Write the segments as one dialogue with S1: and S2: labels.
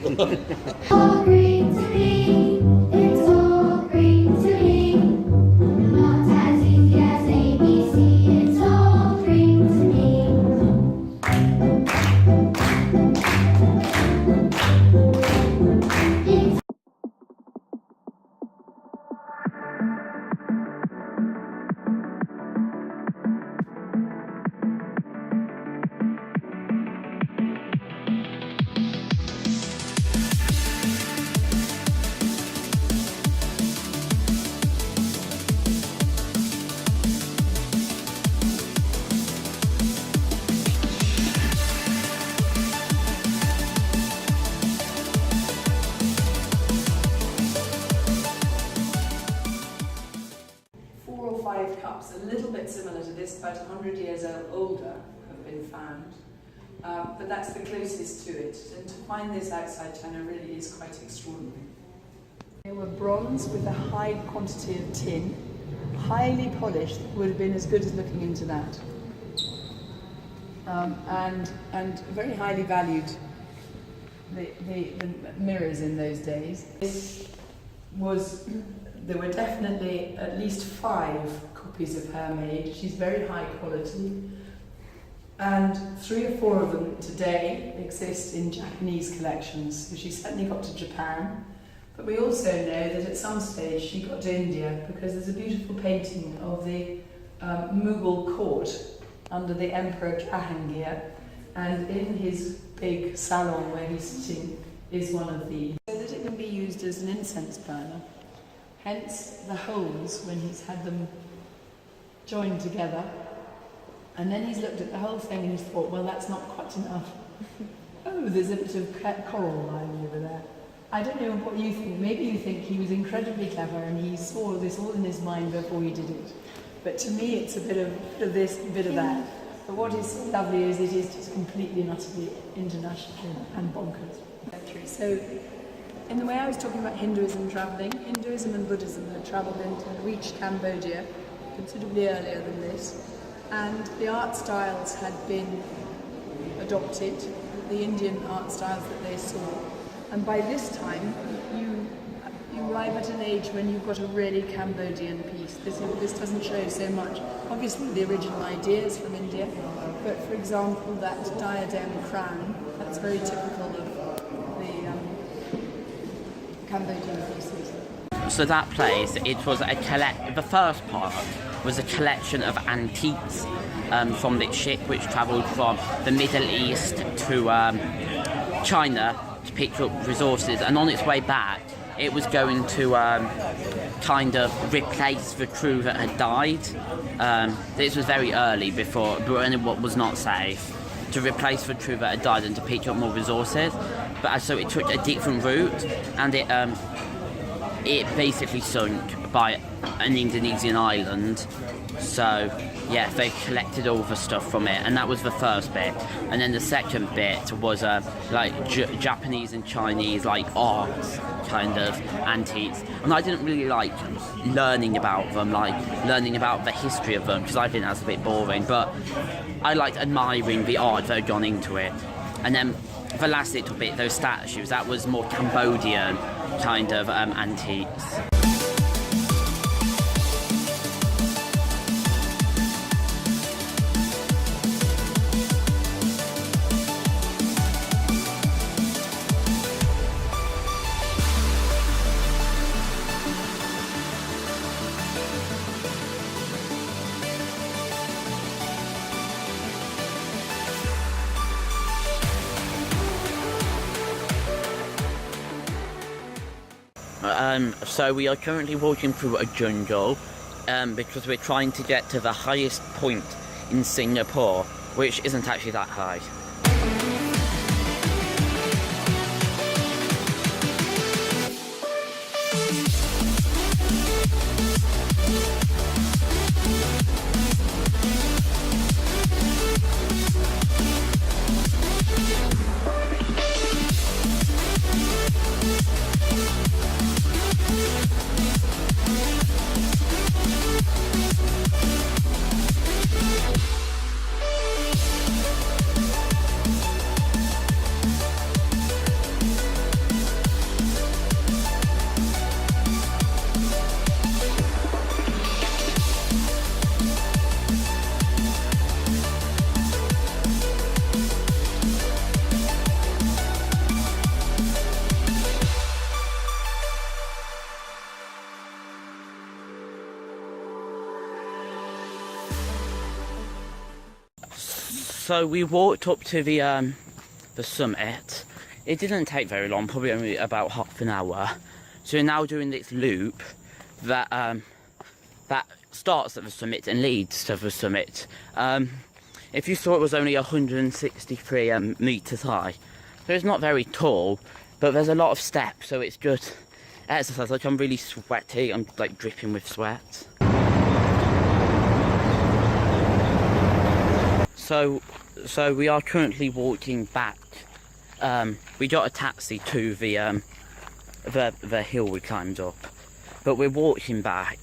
S1: All green to me, it's all green to me. Not as easy as ABC, it's all green to me. It's
S2: 4 or 5 cups, a little bit similar to this, about 100 years older, have been found. But that's the closest to it. And to find this outside China really is quite extraordinary. They were bronze with a high quantity of tin, highly polished, would have been as good as looking into that. And very highly valued, the mirrors in those days. There were definitely at least 5 copies of her made. She's very high quality. And 3 or 4 of them today exist in Japanese collections. So she certainly got to Japan. But we also know that at some stage she got to India because there's a beautiful painting of the Mughal court under the Emperor Jahangir. And in his big salon where he's sitting is one of these. So that it can be used as an incense burner. Hence the holes when he's had them joined together. And then he's looked at the whole thing and he's thought, well, that's not quite enough. Oh, there's a bit of coral lying over there. I don't know what you think. Maybe you think he was incredibly clever and he saw this all in his mind before he did it. But to me, it's a bit of this, a bit of that. But what is so lovely is it is just completely and utterly international and bonkers. So, in the way I was talking about Hinduism travelling, Hinduism and Buddhism had travelled into and reached Cambodia considerably earlier than this. And the art styles had been adopted, the Indian art styles that they saw. And by this time, you arrive at an age when you've got a really Cambodian piece. This doesn't show so much, obviously, the original ideas from India, but for example, that diadem crown, that's very typical of the Cambodian pieces.
S3: So that place, it was the first part was a collection of antiques from the ship which travelled from the Middle East to China to pick up resources, and on its way back it was going to kind of replace the crew that had died. This was very early when it was not safe to replace the crew that had died and to pick up more resources, but so it took a different route, and it basically sunk by an Indonesian island. So yeah, they collected all the stuff from it, and that was the first bit. And then the second bit was like Japanese and Chinese like art kind of antiques, and I didn't really like learning about them, like learning about the history of them, because I think that's a bit boring, but I liked admiring the art that had gone into it. And then the last little bit, those statues, that was more Cambodian kind of antiques. So we are currently walking through a jungle because we're trying to get to the highest point in Singapore, which isn't actually that high. So we walked up to the summit. It didn't take very long, probably only about half an hour. So we're now doing this loop that that starts at the summit and leads to the summit. If you saw, it was only 163 meters high, so it's not very tall, but there's a lot of steps, so it's just exercise. Like, I'm really sweaty, I'm like dripping with sweat. So we are currently walking back. We got a taxi to the hill we climbed up, but we're walking back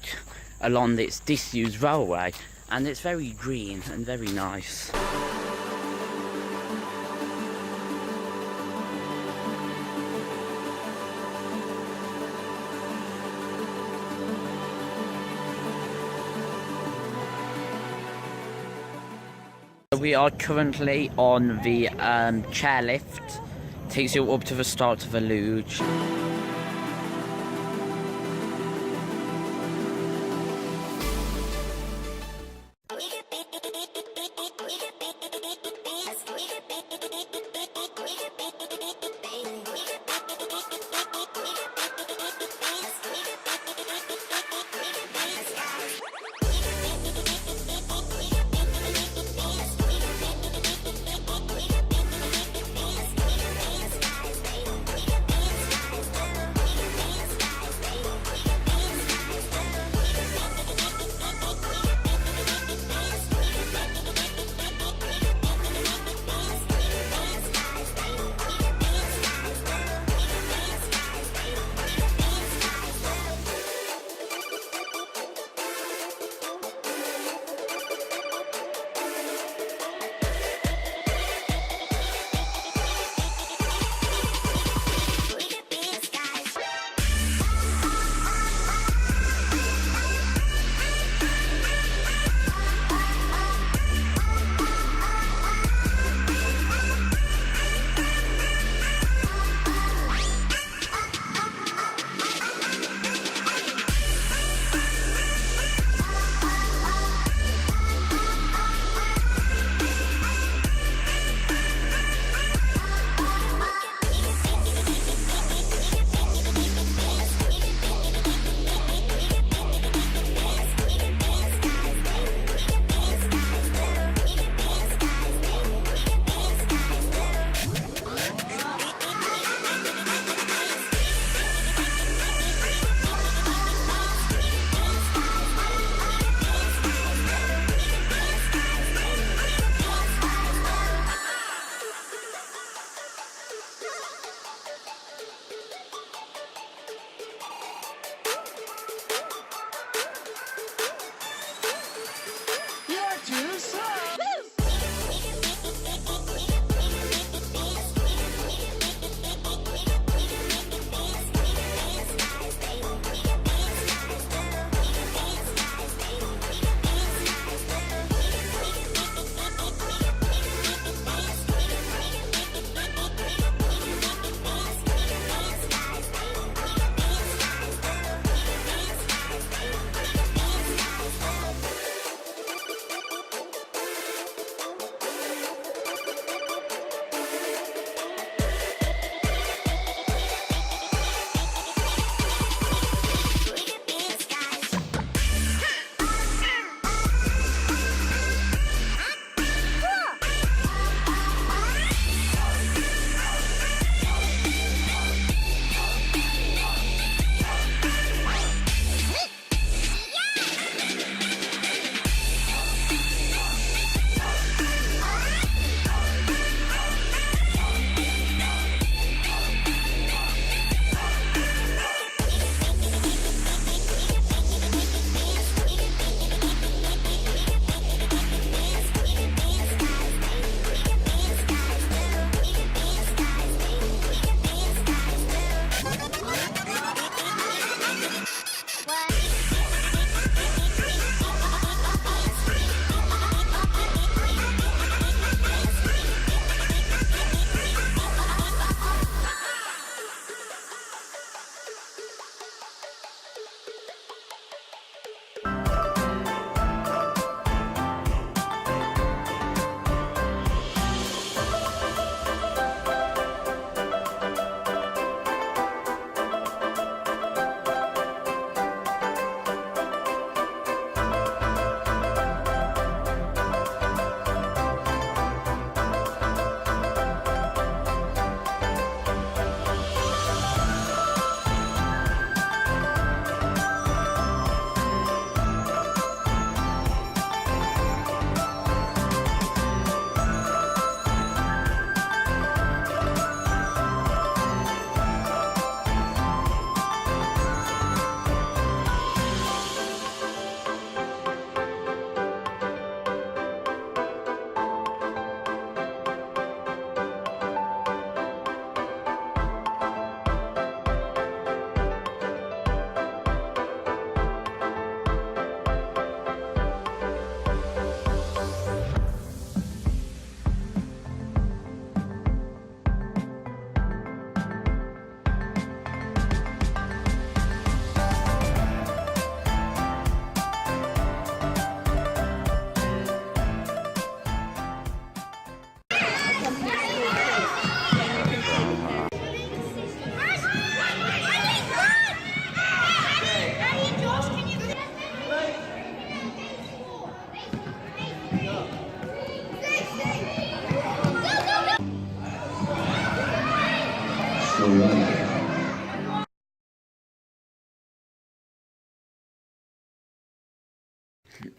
S3: along this disused railway, and it's very green and very nice. We are currently on the chairlift. Takes you up to the start of the luge.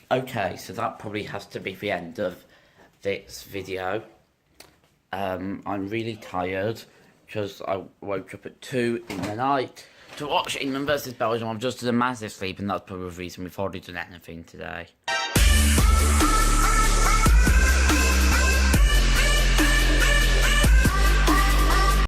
S3: Okay, so that probably has to be the end of this video. I'm really tired because I woke up at 2 in the night to watch England versus Belgium. I've just done a massive sleep, and that's probably the reason we've hardly done anything today.